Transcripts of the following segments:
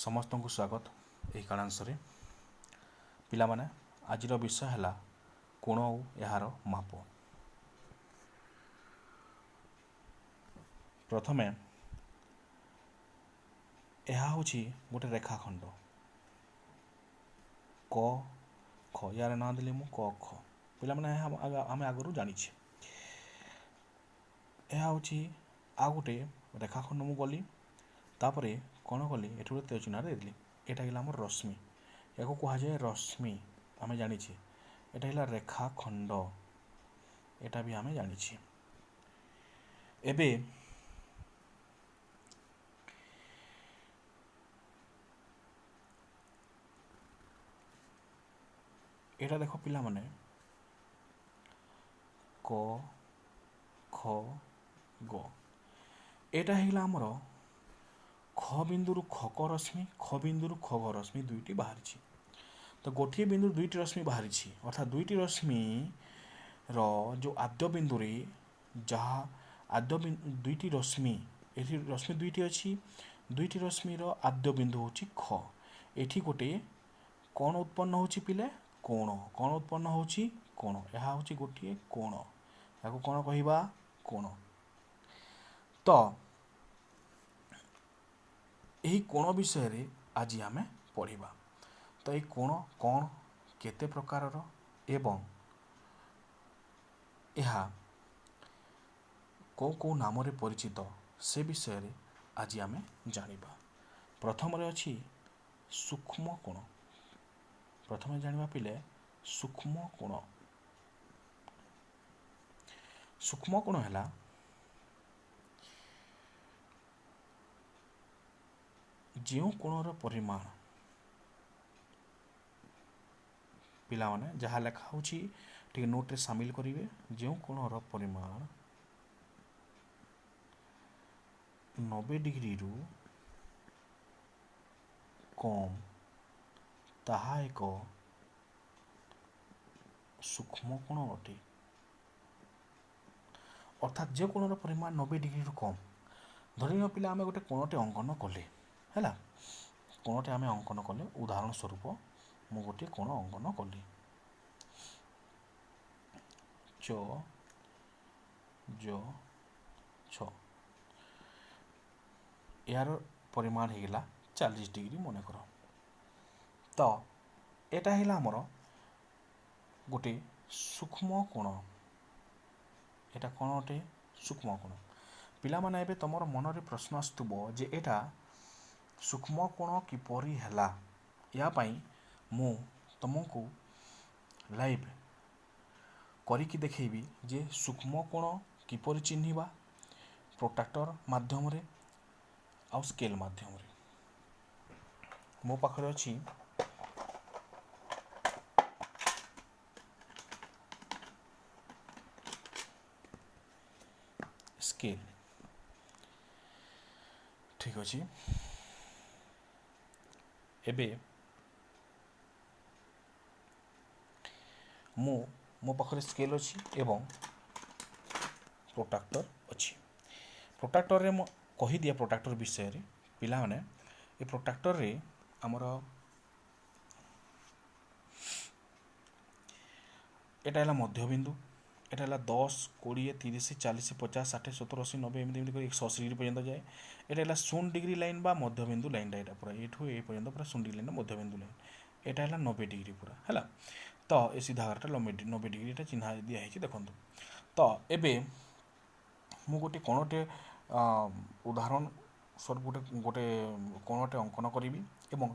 समस्त को स्वागत यही काणांशरे पिलामाने आजिर विषय है कोण और यार माप। प्रथमे यह हूँ गोटे रेखाखंड क ख यार ना देली मु क ख पिलामाने आम आगु जानी यह हूँ आ गोटे रेखाखंड मु गली तापर कौन कली ये गोटे तेज चिन्ह देली यहाँ है आम रश्मि या कहुए रश्मि आम जानी यहाँ है रेखाखंड यहाँ भी आम जानी एबे यहाँ देख पिला माने क ख ग यहाँ है आमर ख बिंदु खक रश्मि ख बिंदु खग रश्मि दुईटी बाहरी तो गोटे बिंदु दुईटी रश्मि बाहरी अर्थात दुईटी रश्मि जो आद्य बिंदु जहाँ आद्य दुईटी रश्मि ये रश्मि दुईटी अच्छी दुईटी रश्मि आद्य बिंदु हूँ ख एठी गोटे कौन उत्पन्न हो पिले कोण कौन उत्पन्न हो कोण यह हूँ गोटे कोण या कौन कहवा कोण तो यही कोण विषय रे आज आम पढ़ा तो ये कोण कौन केते प्रकार एवं यह कौ नाम रे परिचित से विषय रे आज आम जानिबा। प्रथम रे अछि सूक्ष्म कोण प्रथम जानिबा पिले सूक्ष्म कोण सूक्ष्म कोण है जो कोणर परिमाण पिला माने जहाँ लेखा होची ठीक नोट रे शामिल करिवे जो कोणर परिमाण 90 डिग्री रु कम ताहा एक सूक्ष्म कोण अटे अर्थात जो कोणर परिमाण 90 डिग्री रु कम धरी पिला आम गोटे कोणटे अंकन कले है कोणटे आम अंकन कले उदाहरण स्वरूप मु गोटे कोण अंकन कली च ज छ यार परिमाण होगा 40 डिग्री मन कर तो यहाँ है आमर गोटे सूक्ष्म कोण यहाँ कौन अटे सूक्ष्म कोण पिला माने एबे तमर मन रे प्रश्न आसुबो जे एटा सूक्ष्म कोण किपरि हैला या पई मु तुमको लाइव करिकी देखैबी जे सूक्ष्म कोण किपरि चिन्हिबा प्रोट्रैक्टर माध्यम रे आ स्केल माध्यम रे मो पाखरे अछि स्केल ठीक अछि एबे मो पाखरे स्केल अच्छी एवं प्रोट्रैक्टर अच्छी प्रोट्रैक्टर रे कही दिया प्रोट्रैक्टर विषय रे पिला माने ए प्रोट्रैक्टर रे हमर एटा है मध्यबिंदु एटा है 10 20 30 40 50 60 70 80 90 एमती 180 डिग्री पर्यंत जाए एटा है 0 डिग्री लाइन बा मध्यबिंदु लाइन यहाँ पूरा ये पर्यंत पूरा 0 डिग्री लाइन मध्यबिंदु लाइन यहाँ है 90 डिग्री पूरा है तो ये सीधा घरटा 90 डिग्री एटा चिन्ह दिखाई देखो तो एबे मु गोटे कोणटे उदाहरण स्वरूप गोटे गोटे कोणटे अंकन करी एवं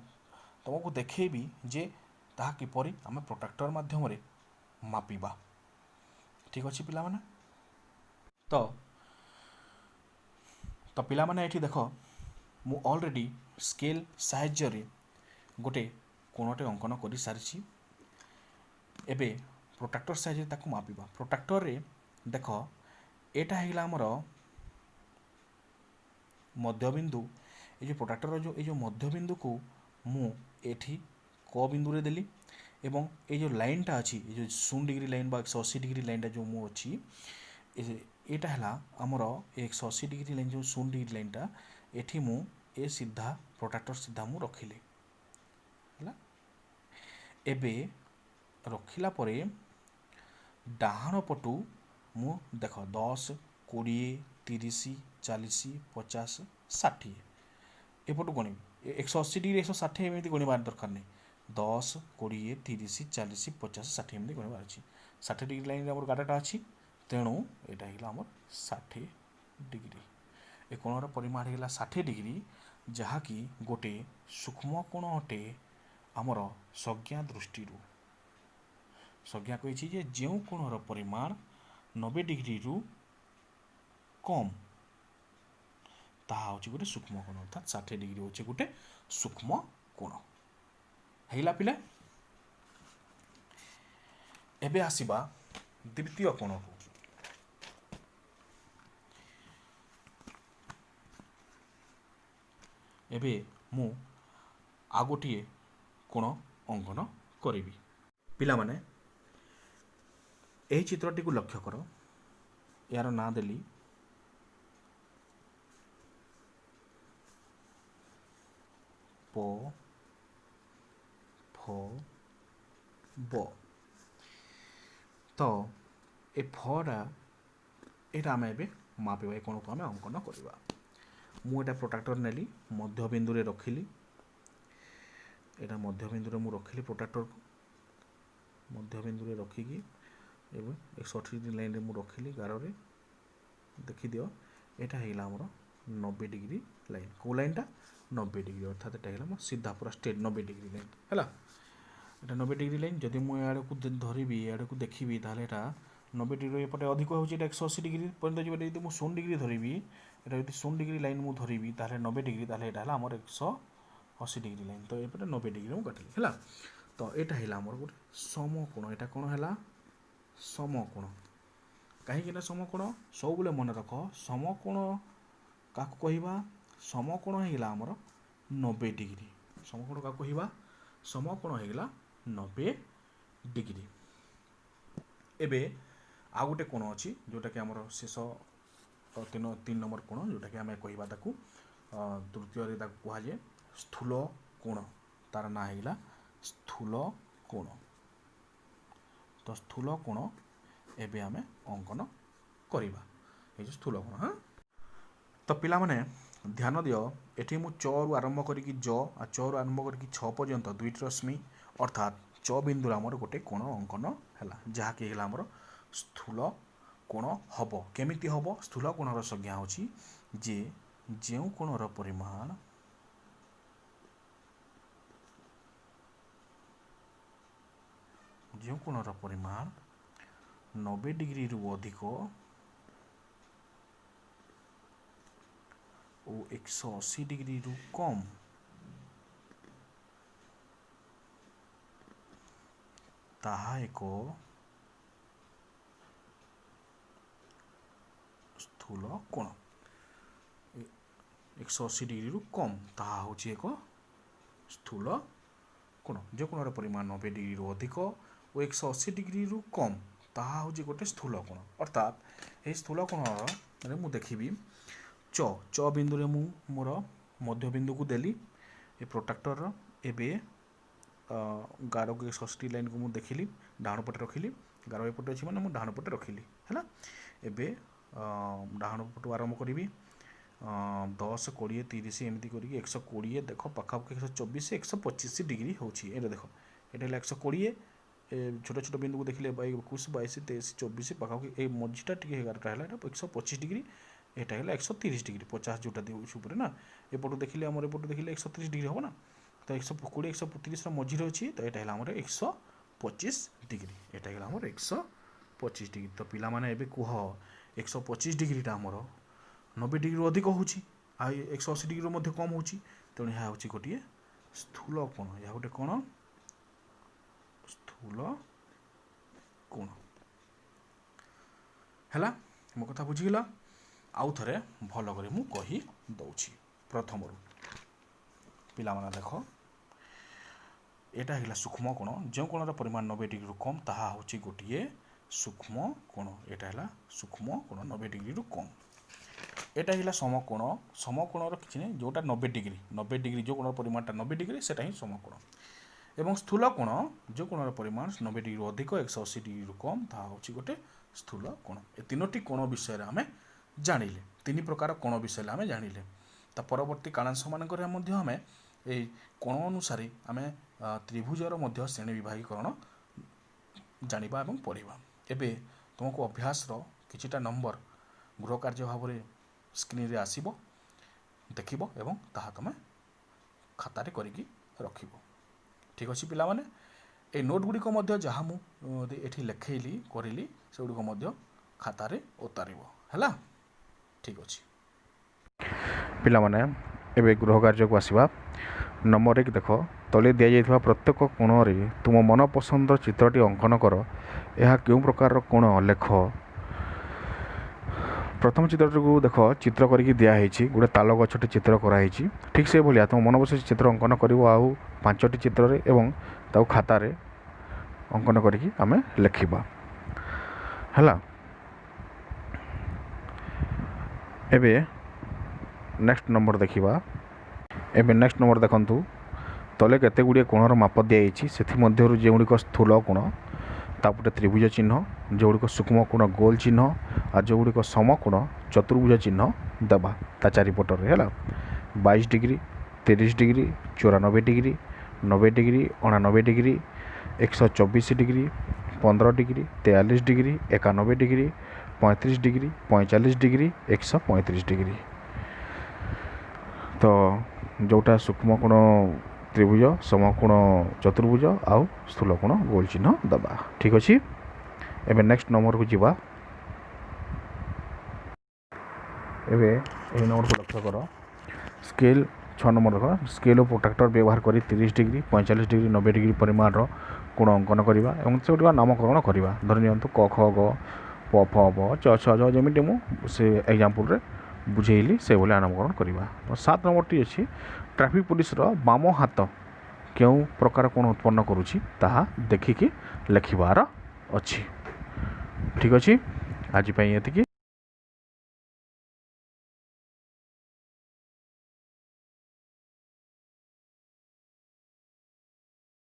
तुमको देखी जे ताहा किपरि आम प्रोट्रैक्टर माध्यम रे मापिबा ठीक अच्छे पिला माने तो पिला माने एठी देखो मु ऑलरेडी स्केल साहाय्य रे गोटे कोणटे अंकन करी सारिछि एबे प्रोट्रैक्टर साहाय्य ताकू मापिबा प्रोट्रैक्टर रे देख एटा है आमर मध्यबिंदु ये प्रोट्रैक्टर जो मध्यबिंदु को मु एठी क बिंदु रे देली एवं ये जो लाइनटा अच्छी ये जो 0 डिग्री लाइन बा 180 डिग्री लाइनटा जो मु अच्छी यहाँ है आमर 180 डिग्री लाइन जो 0 डिग्री लाइनटा एठी मु ए सीधा प्रोट्राक्टर सीधा मु रखिली है। एबे रखिला परे डाहाण पटू मु देख 10 20 30 40 50 60 एपटू गणिबी 180 डिग्री 160 एमती गणिबार दरकार नहीं 10 20 30 40 50 60 एमती गणिबार अच्छी 60 डिग्री लाइन आम गाड़ाटा अच्छी तेणु यहाँ है आम 60 डिग्री ए कोणर परिमाण है 60 डिग्री जहाँकि गोटे सूक्ष्म कोण अटे आमर संज्ञा दृष्टि संज्ञा कही जो कोणर परिमाण 90 डिग्री रु कम ताहा होची गोटे सूक्ष्म कोण अर्थात 60 डिग्री होची गोटे सूक्ष्म कोण हैला पिला। एबे आसीबा द्वितीय कोण को एबे मु आ गोटे कोण अंकन करी पिला माने एही चित्रटी को लक्ष्य कर यार ना देली प फ ब तो ए फटा यहाँ आम ए मापिबा ए कोण को आम अंकन करवा मुझे प्रोट्राक्टर नेली मध्यबिंदु रे रखिली यहाँ मध्यबिंदु मु रखिली प्रोट्राक्टर को मध्यबिंदु रे रखिकी 180 डिग्री लाइन मु रखिली गार रे देखी दियो यहाँ है आमर 90 डिग्री लाइन कौ लाइनटा 90 डिग्री अर्थात यहाँ है सीधा पूरा स्ट्रेट 90 डिग्री लाइन है यहाँ 90 डिग्री लाइन जदि मुझे को धरबी या को देखी ताहले यहाँ 90 डिग्री एपटे अधिक हो 180 डिग्री पर्यटन जी यदि 100 डिग्री धरबी यहाँ यदि 100 डिग्री लाइन मुझे धरबी ताहले 90 डिग्री ताहले यहाँ आमर 180 डिग्री लाइन तो ये 90 डिग्री मुझे काटिली है तो यहाँ है आमर गोटे समकोण यहाँ कौन है समकोण कहीं समकोण सब बेले मन रख समकोण क्या कहवा समकोण होगा आमर 90 डिग्री समकोण क्या कहवा समकोण होगा 90 डिग्री। एबे आ गोटे कोण अच्छी जोटा कि आमर शेष 3 नंबर कोण जोटा कि आम कहवा तृतीय कहुए स्थूल कोण तार ना होगा स्थूल कोण तो स्थूल कोण एबे आमे अंकन करिबा ए जो स्थूल कोण। हाँ तो पिला माने ध्यान दियो एठी मु च रु आरंभ करिकी ज आ च रु आरंभ करिकी 6 पर्यंत दुईटी रश्मि अर्थात च बिंदु आमर गोटे कोण अंकन हैला जहा कि हैला आमर स्थूल कोण हबो केमिति हबो स्थूल कोणर संज्ञा होची जे जेउ कोणर परिमाण जो कोणर परिमाण 90 डिग्री रु अधिक और 180 डिग्री रु कम ताहा एक स्थूल कोण 180 डिग्री रु कम ताहा होची एक स्थूल कोण जो कोणर परिमाण 90 डिग्री रु अधिक और 180 डिग्री रु कम ताहा होची गोटे स्थूल कोण अर्थात ये स्थूल कोण मु देखिबी च बिंदु रे मु मोर मध्य बिंदु को देली ए प्रोट्राक्टर एबे गार को 180 लाइन को मु देखिली डाहाण पटे रखिली गार एपटे अच्छी मैंने डाहाण पटे रखिली है एबे डाहाण पटू आरंभ करी 10 20 30 एमती करके 120 देख पाखापाखि 124 125 डिग्री होची ए देख ये 120 छोट छोट बिंदु को देखिले 21 22 23 24 पाखापाखि ए मझीटा टी गारटा है 125 डिग्री यहाँ है 130 डिग्री 50 जोटा ऊपर ना एपटू देखिले आम एपटू देखिले 130 डिग्री हम ना तो 120 130 मझे अच्छी तो यहाँ है आम 125 डिग्री यहाँ है आम 125 डिग्री तो पिला माने एबे कुह 125 डिग्रीटा आमर 90 डिग्री अधिक होची आ 180 डिग्री मध्य कम होची तेणु यह हूँ गोटे स्थूल कोण यह गोटे कोण स्थूल कोण है मो कथा बुझीगला आउ थे भल कर मु कही दउछि प्रथम पिला माने देख यहाँ है सूक्ष्म कोण जो कोणर परिमाण 90 डिग्री कम ताहा होछि गोटे सूक्ष्म कोण यहाँ है सूक्ष्म कोण 90 डिग्री कम एटा हिला समकोणर किछि नै जोटा 90 डिग्री जो कोणर परिमाणटा 90 डिग्री सेटा ही समकोण एवं स्थूल कोण जो कोणर परिमाण 90 डिग्री अधिक 180 डिग्री कम ता होछि गोटे स्थूल कोण ए तीनोटी कोण विषय रे हमें जानिले तीन प्रकार कोण विषय रे हमें जानिले ता परवर्ती कालांश मानकर मध्य हमें ए कोण अनुसार हमें त्रिभुजर मध्य श्रेणी विभागीकरण जानिबा एवं पढ़िबा एबे तुमको अभ्यास रो किछिटा नंबर गृह कार्य भाव में स्क्रीन रे आसीबो देखिबो एवं ताहा तमे खाता रे करिकी रखिबो ठीक अछि पिला माने ए नोट गुडी को मध्य जहा मु एठी लेखैली करिली से गुडी को मध्य खाता रे उतारिबो हला ठीक अछि पिला माने एबे गृह कार्य को आसीबा नंबर 1 देखो तले दिया जाइथवा प्रत्येक कोण रे तुम मन पसंद चित्रटी अंकन कर यह क्यों प्रकार कोण लेख प्रथम चित्र को देख चित्र करके दिखाई गोटे ताल गछटे चित्र कराई ठीक से भाया तुम मन बस चित्र अंकन कर आउ 5टी चित्र रे एवं ताऊ खाता रे अंकन करके आम लिखा है एबे नेक्स्ट नंबर देखा एबे नेक्स्ट नंबर देखंतु तले केते गुड़िए कोणर माप दिखाई से जो गुड़िक स्थूल कोण तापटे त्रिभुज चिन्ह जो गुड़िक सूक्ष्म कोण गोल चिन्ह और जो गुड़िक समकोण चतुर्भुज चिन्ह देवा ता चारिपटर है 22 degree 30 degree 94 degree 90 degree 89 degree 124 degree 15 degree 43 degree 91 degree 35 degree 45 degree 135 degree तो जोटा सूक्ष्म कोण त्रिभुज समकोण चतुर्भुज आउ स्थूल कोण गोल चिन्ह दबा ठीक अच्छे एबे नेक्स्ट नंबर को जीवा एबे ए नंबर को लक्ष्य कर स्केल 6 नंबर देख स्केल ऑफ प्रोट्रैक्टर व्यवहार करी 30 डिग्री 45 डिग्री 90 डिग्री परिमाण रो कोण अंकन करबा एवं से गुटिका नामकरण करबा धरि नियंतु क ख ग प फ ब च छ ज जेमिति मु से एग्जांपल रे बुझेइली से बोले नामकरण करबा तो 7 नंबर टी अछि ट्रैफिक पुलिस रो बाम हाथ क्यों प्रकार कोण उत्पन्न करुछि ताहा देखिकी लिखिबार अछि ठीक अछि आज पई एतिकी।